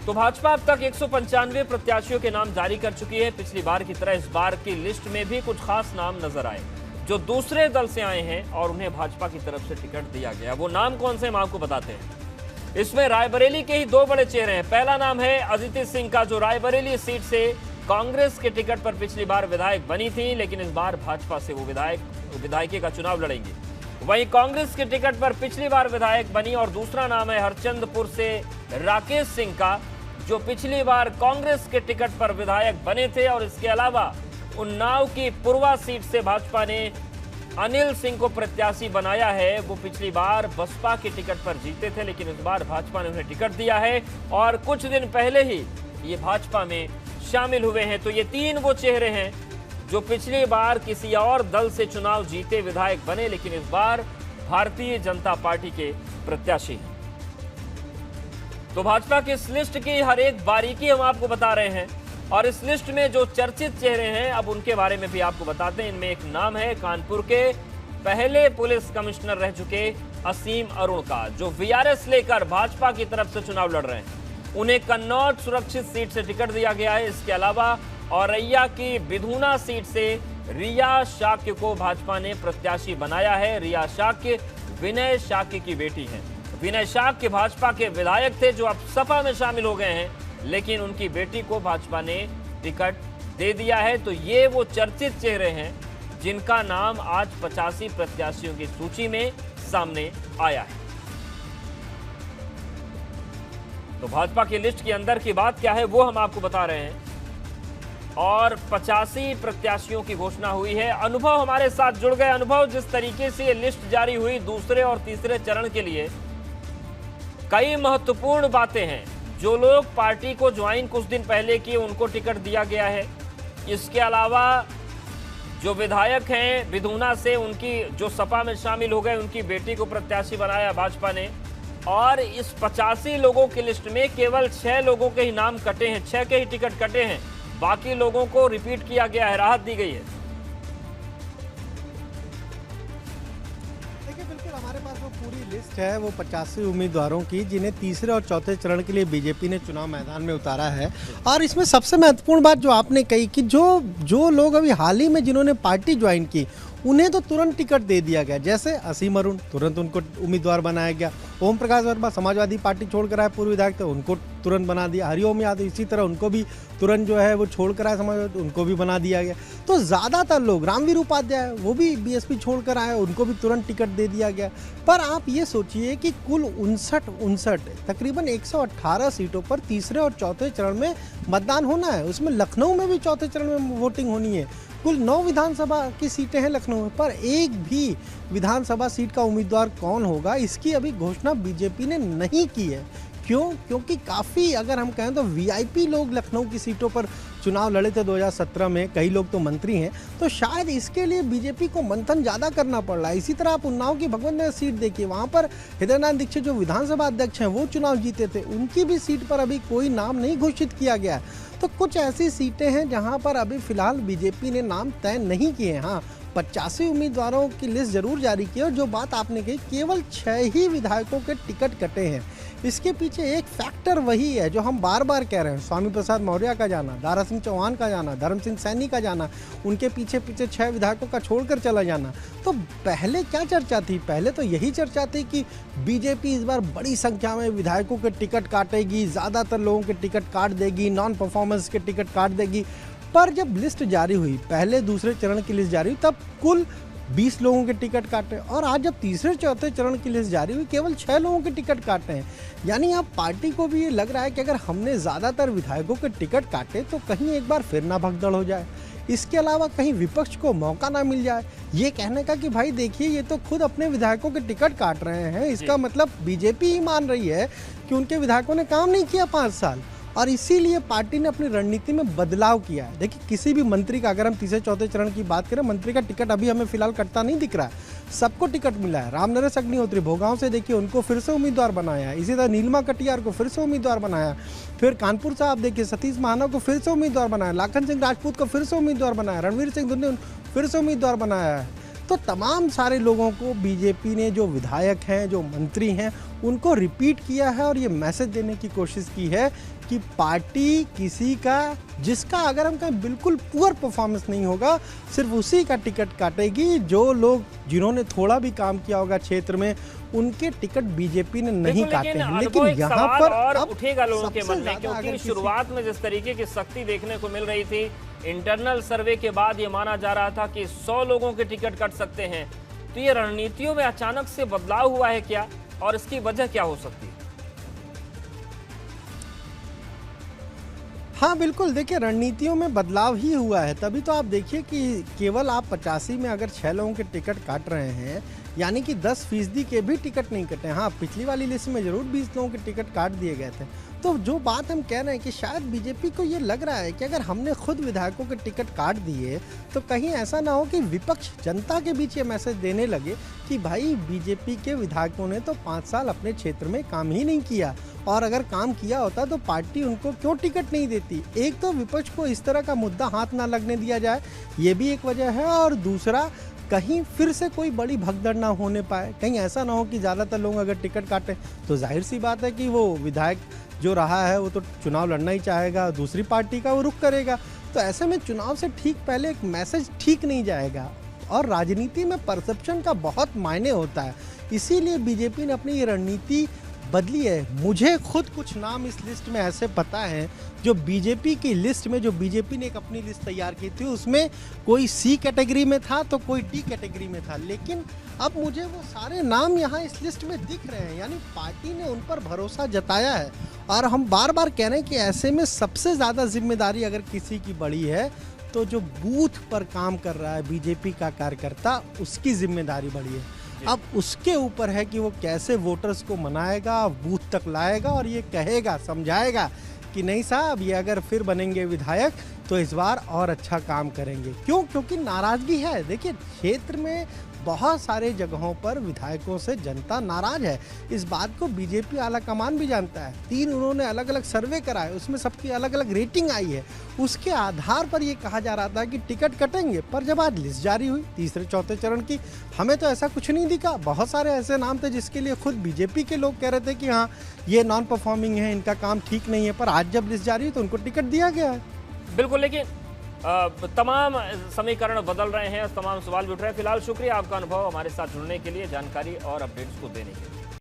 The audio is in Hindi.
तो भाजपा अब तक 195 प्रत्याशियों के नाम जारी कर चुकी है। पिछली बार की तरह इस बार की लिस्ट में भी कुछ खास नाम नजर आए जो दूसरे दल से आए हैं और उन्हें भाजपा की तरफ से टिकट दिया गया। वो नाम कौन से हम आपको बताते हैं। इसमें रायबरेली के ही दो बड़े चेहरे हैं। पहला नाम है अदिति सिंह का, जो रायबरेली सीट से कांग्रेस के टिकट पर पिछली बार विधायक बनी थी, लेकिन इस बार भाजपा से वो विधायकी का चुनाव लड़ेंगी। वहीं कांग्रेस के टिकट पर पिछली बार विधायक बनी। और दूसरा नाम है हरचंदपुर से राकेश सिंह का, जो पिछली बार कांग्रेस के टिकट पर विधायक बने थे। और इसके अलावा उन्नाव की पूर्वा सीट से भाजपा ने अनिल सिंह को प्रत्याशी बनाया है। वो पिछली बार बसपा के टिकट पर जीते थे, लेकिन इस बार भाजपा ने उन्हें टिकट दिया है और कुछ दिन पहले ही ये भाजपा में शामिल हुए हैं। तो ये तीन वो चेहरे हैं जो पिछली बार किसी और दल से चुनाव जीते विधायक बने, लेकिन इस बार भारतीय जनता पार्टी के प्रत्याशी हैं। तो भाजपा की इस लिस्ट की हर एक बारीकी हम आपको बता रहे हैं और इस लिस्ट में जो चर्चित चेहरे हैं अब उनके बारे में भी आपको बताते हैं। इनमें एक नाम है कानपुर के पहले पुलिस कमिश्नर रह चुके असीम अरुण का, जो वीआरएस लेकर भाजपा की तरफ से चुनाव लड़ रहे हैं। उन्हें कन्नौज सुरक्षित सीट से टिकट दिया गया है। इसके अलावा औरैया की बिधूना सीट से रिया शाक्य को भाजपा ने प्रत्याशी बनाया है। रिया शाक्य विनय शाक्य की बेटी है। विनय शाक्य भाजपा के विधायक थे जो अब सपा में शामिल हो गए हैं, लेकिन उनकी बेटी को भाजपा ने टिकट दे दिया है। तो ये वो चर्चित चेहरे हैं जिनका नाम आज 85 प्रत्याशियों की सूची में सामने आया है। तो भाजपा की लिस्ट के अंदर की बात क्या है वो हम आपको बता रहे हैं। और 85 प्रत्याशियों की घोषणा हुई है। अनुभव हमारे साथ जुड़ गए। अनुभव, जिस तरीके से ये लिस्ट जारी हुई दूसरे और तीसरे चरण के लिए, कई महत्वपूर्ण बातें हैं। जो लोग पार्टी को ज्वाइन कुछ दिन पहले किए उनको टिकट दिया गया है। इसके अलावा जो विधायक हैं बिधूना से, उनकी जो सपा में शामिल हो गए, उनकी बेटी को प्रत्याशी बनाया भाजपा ने। और इस 85 लोगों की लिस्ट में केवल 6 लोगों के ही नाम कटे हैं, 6 के ही टिकट कटे हैं। बाकी लोगों को रिपीट किया गया है, राहत दी गई है। देखिए, बिल्कुल हमारे पास वो पूरी लिस्ट है वो 85 उम्मीदवारों की, जिन्हें तीसरे और चौथे चरण के लिए बीजेपी ने चुनाव मैदान में उतारा है। और इसमें सबसे महत्वपूर्ण बात जो आपने कही कि जो लोग अभी हाल ही में जिन्होंने पार्टी ज्वाइन की उन्हें तो तुरंत टिकट दे दिया गया। जैसे असीम अरुण, तुरंत उनको उम्मीदवार बनाया गया। ओम प्रकाश वर्मा समाजवादी पार्टी छोड़कर आए, पूर्व विधायक थे, उनको तुरंत बना दिया। हरिओम यादव इसी तरह, उनको भी तुरंत जो है वो छोड़कर आए समाजवादी, उनको भी बना दिया गया। तो ज़्यादातर लोग, रामवीर उपाध्याय वो भी बीएसपी छोड़कर आए, उनको भी तुरंत टिकट दे दिया गया। पर आप ये सोचिए कि कुल 59 तकरीबन 118 सीटों पर तीसरे और चौथे चरण में मतदान होना है। उसमें लखनऊ में भी चौथे चरण में वोटिंग होनी है। कुल 9 विधानसभा की सीटें हैं लखनऊ में, पर एक भी विधानसभा सीट का उम्मीदवार कौन होगा इसकी अभी घोषणा बीजेपी ने नहीं की है। क्यों? क्योंकि काफ़ी, अगर हम कहें तो वीआईपी लोग लखनऊ की सीटों पर चुनाव लड़े थे 2017 में, कई लोग तो मंत्री हैं, तो शायद इसके लिए बीजेपी को मंथन ज़्यादा करना पड़ रहा है। इसी तरह आप उन्नाव की भगवंत नगर सीट देखिए, वहाँ पर हृदय नारायण दीक्षित जो विधानसभा अध्यक्ष हैं वो चुनाव जीते थे, उनकी भी सीट पर अभी कोई नाम नहीं घोषित किया गया। तो कुछ ऐसी सीटें हैं जहाँ पर अभी फिलहाल बीजेपी ने नाम तय नहीं किए हैं। हाँ, 85 उम्मीदवारों की लिस्ट जरूर जारी की और जो बात आपने कही, केवल 6 ही विधायकों के टिकट कटे हैं। इसके पीछे एक फैक्टर वही है जो हम बार बार कह रहे हैं, स्वामी प्रसाद मौर्य का जाना, दारा सिंह चौहान का जाना, धर्म सिंह सैनी का जाना, उनके पीछे 6 विधायकों का छोड़कर चला जाना। तो पहले क्या चर्चा थी? पहले तो यही चर्चा थी कि बीजेपी इस बार बड़ी संख्या में विधायकों के टिकट काटेगी, ज़्यादातर लोगों के टिकट काट देगी, नॉन परफॉर्मेंस के टिकट काट देगी। पर जब लिस्ट जारी हुई, पहले दूसरे चरण की लिस्ट जारी हुई, तब कुल 20 लोगों के टिकट काटे। और आज जब तीसरे चौथे चरण की लिस्ट जारी हुई, केवल 6 लोगों के टिकट काटे हैं। यानी अब पार्टी को भी ये लग रहा है कि अगर हमने ज़्यादातर विधायकों के टिकट काटे तो कहीं एक बार फिर ना भगदड़ हो जाए, इसके अलावा कहीं विपक्ष को मौका ना मिल जाए ये कहने का कि भाई देखिए ये तो खुद अपने विधायकों के टिकट काट रहे हैं। इसका मतलब बीजेपी ही मान रही है कि उनके विधायकों ने काम नहीं किया 5 साल, और इसीलिए पार्टी ने अपनी रणनीति में बदलाव किया है। देखिए, किसी भी मंत्री का, अगर हम तीसरे चौथे चरण की बात करें, मंत्री का टिकट अभी हमें फिलहाल कटता नहीं दिख रहा है। सबको टिकट मिला है। रामनरेश अग्निहोत्री भोगांव से देखिए, उनको फिर से उम्मीदवार बनाया है। इसी तरह नीलिमा कटियार को फिर से उम्मीदवार बनाया। फिर कानपुर से आप देखिए, सतीश महाना को फिर से उम्मीदवार बनाया, लाखन सिंह राजपूत को फिर से उम्मीदवार बनाया, रणवीर सिंह धुन्ने फिर से उम्मीदवार बनाया है। तो तमाम सारे लोगों को बीजेपी ने, जो विधायक हैं, जो मंत्री हैं, उनको रिपीट किया है और ये मैसेज देने की कोशिश की है कि पार्टी किसी का, जिसका अगर हम कहें बिल्कुल पुअर परफॉर्मेंस नहीं होगा, सिर्फ उसी का टिकट काटेगी। जो लोग जिन्होंने थोड़ा भी काम किया होगा क्षेत्र में, उनके टिकट बीजेपी ने नहीं काटे हैं। लेकिन यहाँ पर और अब उठेगा लोगों के मन में, सबसे ज्यादा क्योंकि शुरुआत में जिस तरीके की सख्ती देखने को मिल रही थी, इंटरनल सर्वे के बाद ये माना जा रहा था कि 100 लोगों के टिकट कट सकते हैं, तो ये रणनीतियों में अचानक से बदलाव हुआ है क्या, और इसकी वजह क्या हो सकती है? हाँ बिल्कुल, देखिए रणनीतियों में बदलाव ही हुआ है। तभी तो आप देखिए कि केवल आप 85 में अगर 6 लोगों के टिकट काट रहे हैं, यानी कि 10% के भी टिकट नहीं कटे। हाँ, पिछली वाली लिस्ट में जरूर 20 लोगों के टिकट काट दिए गए थे। तो जो बात हम कह रहे हैं कि शायद बीजेपी को ये लग रहा है कि अगर हमने खुद विधायकों के टिकट काट दिए तो कहीं ऐसा ना हो कि विपक्ष जनता के बीच ये मैसेज देने लगे कि भाई बीजेपी के विधायकों ने तो 5 साल अपने क्षेत्र में काम ही नहीं किया, और अगर काम किया होता तो पार्टी उनको क्यों टिकट नहीं देती। एक तो विपक्ष को इस तरह का मुद्दा हाथ ना लगने दिया जाए, ये भी एक वजह है, और दूसरा कहीं फिर से कोई बड़ी भगदड़ ना होने पाए। कहीं ऐसा ना हो कि ज़्यादातर लोग अगर टिकट काटें तो जाहिर सी बात है कि वो विधायक जो रहा है वो तो चुनाव लड़ना ही चाहेगा, दूसरी पार्टी का वो रुख करेगा। तो ऐसे में चुनाव से ठीक पहले एक मैसेज ठीक नहीं जाएगा, और राजनीति में परसेप्शन का बहुत मायने होता है। इसीलिए बीजेपी ने अपनी ये रणनीति बदली है। मुझे खुद कुछ नाम इस लिस्ट में ऐसे पता है जो बीजेपी की लिस्ट में, जो बीजेपी ने एक अपनी लिस्ट तैयार की थी, उसमें कोई सी कैटेगरी में था तो कोई डी कैटेगरी में था, लेकिन अब मुझे वो सारे नाम यहाँ इस लिस्ट में दिख रहे हैं। यानी पार्टी ने उन पर भरोसा जताया है, और हम बार बार कह रहे हैं कि ऐसे में सबसे ज़्यादा जिम्मेदारी अगर किसी की बड़ी है तो जो बूथ पर काम कर रहा है बीजेपी का कार्यकर्ता, उसकी जिम्मेदारी बड़ी है। अब उसके ऊपर है कि वो कैसे वोटर्स को मनाएगा, बूथ तक लाएगा, और ये कहेगा, समझाएगा कि नहीं साहब, ये अगर फिर बनेंगे विधायक तो इस बार और अच्छा काम करेंगे। क्यों? क्योंकि नाराज़गी है। देखिए, क्षेत्र में बहुत सारे जगहों पर विधायकों से जनता नाराज है। इस बात को बीजेपी आला कमान भी जानता है। 3 उन्होंने अलग अलग सर्वे कराए, उसमें सबकी अलग अलग रेटिंग आई है। उसके आधार पर ये कहा जा रहा था कि टिकट कटेंगे, पर जब आज लिस्ट जारी हुई तीसरे चौथे चरण की, हमें तो ऐसा कुछ नहीं दिखा। बहुत सारे ऐसे नाम थे जिसके लिए खुद बीजेपी के लोग कह रहे थे कि हाँ, ये नॉन परफॉर्मिंग है, इनका काम ठीक नहीं है, पर आज जब लिस्ट जारी हुई तो उनको टिकट दिया गया है। बिल्कुल, लेकिन तमाम समीकरण बदल रहे हैं, तमाम सवाल भी उठ रहे हैं। फिलहाल शुक्रिया आपका अनुभव हमारे साथ जुड़ने के लिए, जानकारी और अपडेट्स को देने के लिए।